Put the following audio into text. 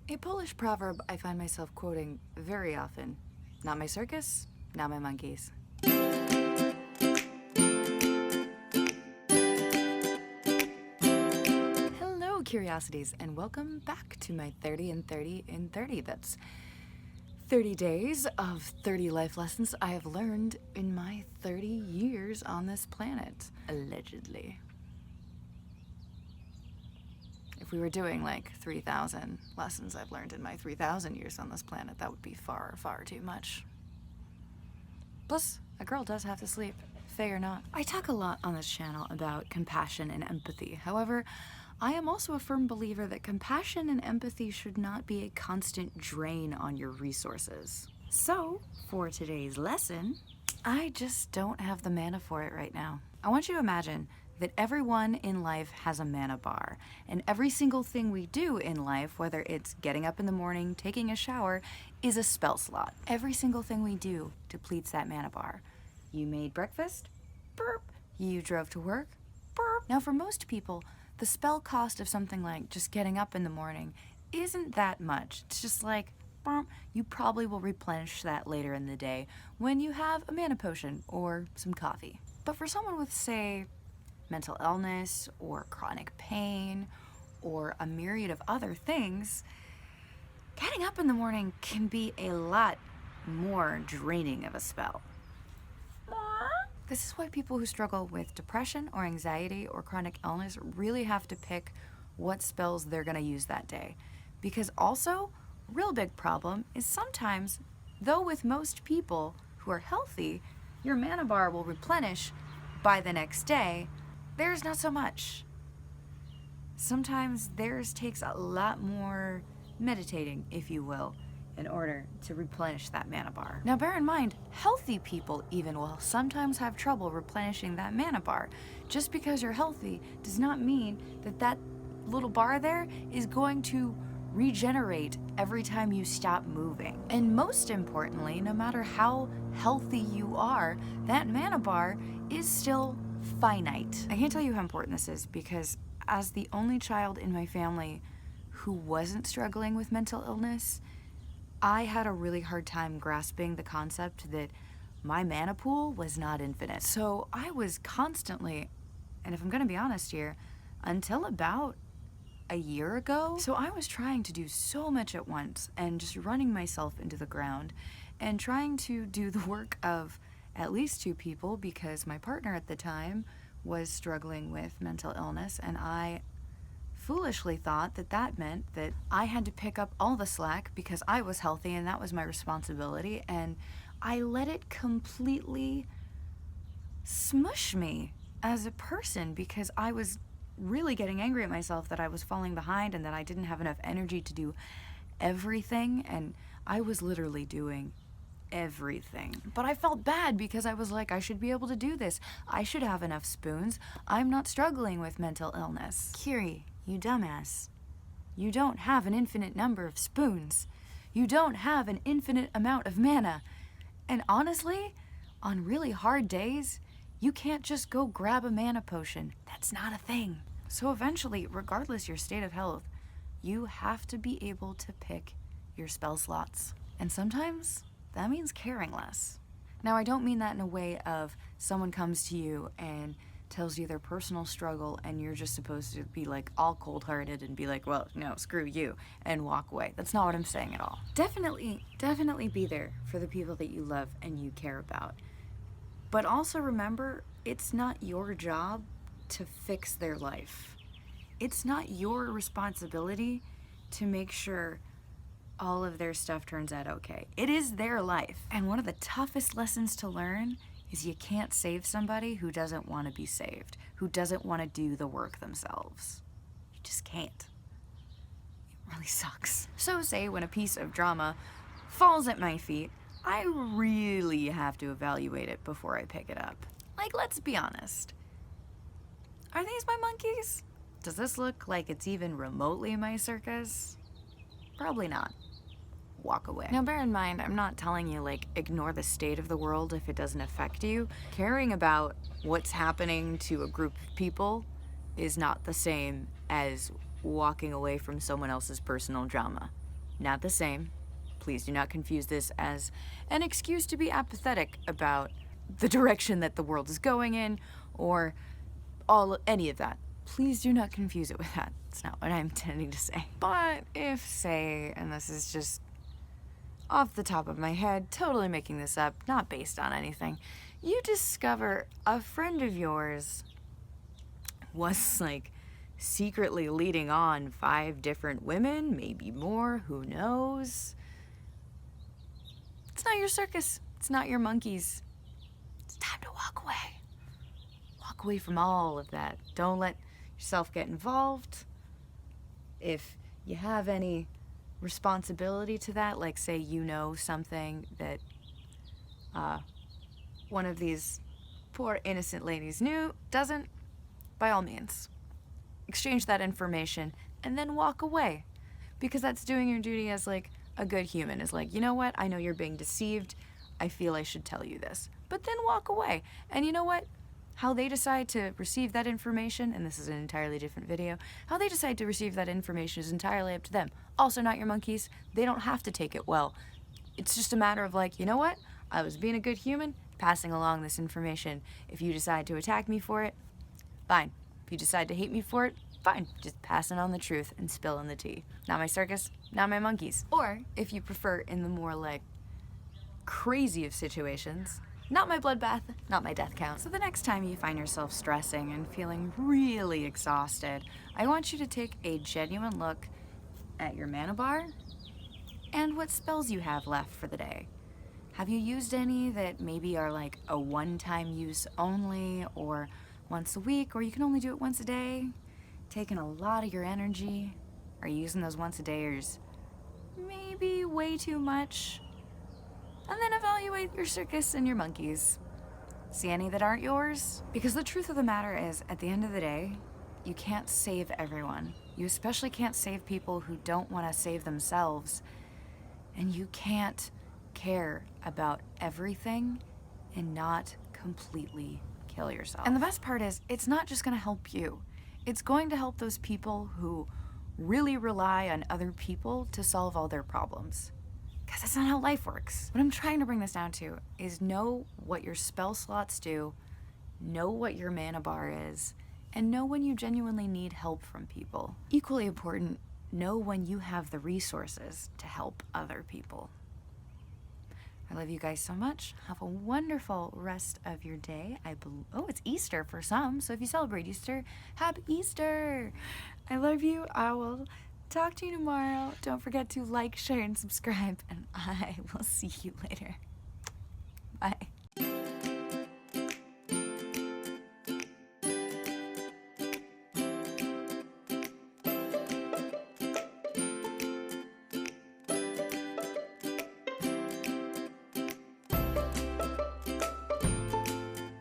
A Polish proverb I find myself quoting very often. Not my circus, not my monkeys. Hello, curiosities, and welcome back to my 30 and 30 in 30. That's 30 days of 30 life lessons I have learned in my 30 years on this planet, allegedly. If we were doing like 3,000 lessons I've learned in my 3,000 years on this planet, that would be far, far too much. Plus, a girl does have to sleep, fey or not. I talk a lot on this channel about compassion and empathy. However, I am also a firm believer that compassion and empathy should not be a constant drain on your resources. So, for today's lesson, I just don't have the mana for it right now. I want you to imagine that everyone in life has a mana bar, and every single thing we do in life, whether it's getting up in the morning, taking a shower, is a spell slot. Every single thing we do depletes that mana bar. You made breakfast? Burp. You drove to work? Burp. Now for most people, the spell cost of something like just getting up in the morning isn't that much. It's just like, burp. You probably will replenish that later in the day when you have a mana potion or some coffee. But for someone with, say, mental illness or chronic pain or a myriad of other things, getting up in the morning can be a lot more draining of a spell. This is why people who struggle with depression or anxiety or chronic illness really have to pick what spells they're gonna use that day. Because also, real big problem is sometimes, though with most people who are healthy, your mana bar will replenish by the next day, theirs not so much. Sometimes theirs takes a lot more meditating, if you will, in order to replenish that mana bar. Now bear in mind, healthy people even will sometimes have trouble replenishing that mana bar. Just because you're healthy does not mean that that little bar there is going to regenerate every time you stop moving. And most importantly, no matter how healthy you are, that mana bar is still finite. I can't tell you how important this is because as the only child in my family who wasn't struggling with mental illness, I had a really hard time grasping the concept that my mana pool was not infinite. So I was constantly, and if I'm gonna be honest here, until about a year ago, so I was trying to do so much at once and just running myself into the ground and trying to do the work of at least two people because my partner at the time was struggling with mental illness, and I foolishly thought that that meant that I had to pick up all the slack because I was healthy and that was my responsibility, and I let it completely smush me as a person because I was really getting angry at myself that I was falling behind and that I didn't have enough energy to do everything, and I was literally doing everything. But I felt bad because I was like, I should be able to do this. I should have enough spoons. I'm not struggling with mental illness. Kiri, you dumbass. You don't have an infinite number of spoons. You don't have an infinite amount of mana. And honestly, on really hard days, you can't just go grab a mana potion. That's not a thing. So eventually, regardless your state of health, you have to be able to pick your spell slots. And sometimes that means caring less. Now, I don't mean that in a way of someone comes to you and tells you their personal struggle and you're just supposed to be like all cold-hearted and be like, well, no, screw you, and walk away. That's not what I'm saying at all. Definitely be there for the people that you love and you care about. But also remember, it's not your job to fix their life. It's not your responsibility to make sure all of their stuff turns out okay. It is their life. And one of the toughest lessons to learn is you can't save somebody who doesn't want to be saved, who doesn't want to do the work themselves. You just can't. It really sucks. So say when a piece of drama falls at my feet, I really have to evaluate it before I pick it up. Like, let's be honest. Are these my monkeys? Does this look like it's even remotely my circus? Probably not. Walk away. Now bear in mind, I'm not telling you like ignore the state of the world if it doesn't affect you. Caring about what's happening to a group of people is not the same as walking away from someone else's personal drama. not the same. Please do not confuse this as an excuse to be apathetic about the direction that the world is going in or any of that. Please do not confuse it with that. It's not what I'm intending to say. But if, say, and this is just off the top of my head, totally making this up, not based on anything, you discover a friend of yours was like secretly leading on 5 different women, maybe more, who knows? It's not your circus. It's not your monkeys. It's time to walk away. Walk away from all of that. Don't let yourself get involved. If you have any responsibility to that, like say you know something that one of these poor innocent ladies doesn't, by all means, exchange that information and then walk away. Because that's doing your duty as like a good human, is like, you know what, I know you're being deceived, I feel I should tell you this. But then walk away. And you know what? How they decide to receive that information, and this is an entirely different video, how they decide to receive that information is entirely up to them. Also not your monkeys. They don't have to take it well. It's just a matter of like, you know what? I was being a good human, passing along this information. If you decide to attack me for it, fine. If you decide to hate me for it, fine. Just passing on the truth and spilling the tea. Not my circus, not my monkeys. Or, if you prefer, in the more like crazy of situations, not my bloodbath, not my death count. So the next time you find yourself stressing and feeling really exhausted, I want you to take a genuine look at your mana bar and what spells you have left for the day. Have you used any that maybe are like a one-time use only, or once a week, or you can only do it once a day? Taking a lot of your energy? Are you using those once-a-dayers maybe way too much? And then evaluate your circus and your monkeys. See any that aren't yours? Because the truth of the matter is, at the end of the day, you can't save everyone. You especially can't save people who don't want to save themselves. And you can't care about everything and not completely kill yourself. And the best part is, it's not just going to help you. It's going to help those people who really rely on other people to solve all their problems. Because that's not how life works. What I'm trying to bring this down to is know what your spell slots do, know what your mana bar is, and know when you genuinely need help from people. Equally important, know when you have the resources to help other people. I love you guys so much. Have a wonderful rest of your day. Oh, it's Easter for some, so if you celebrate Easter, happy Easter! I love you. I will talk to you tomorrow. Don't forget to like, share, and subscribe, and I will see you later. Bye.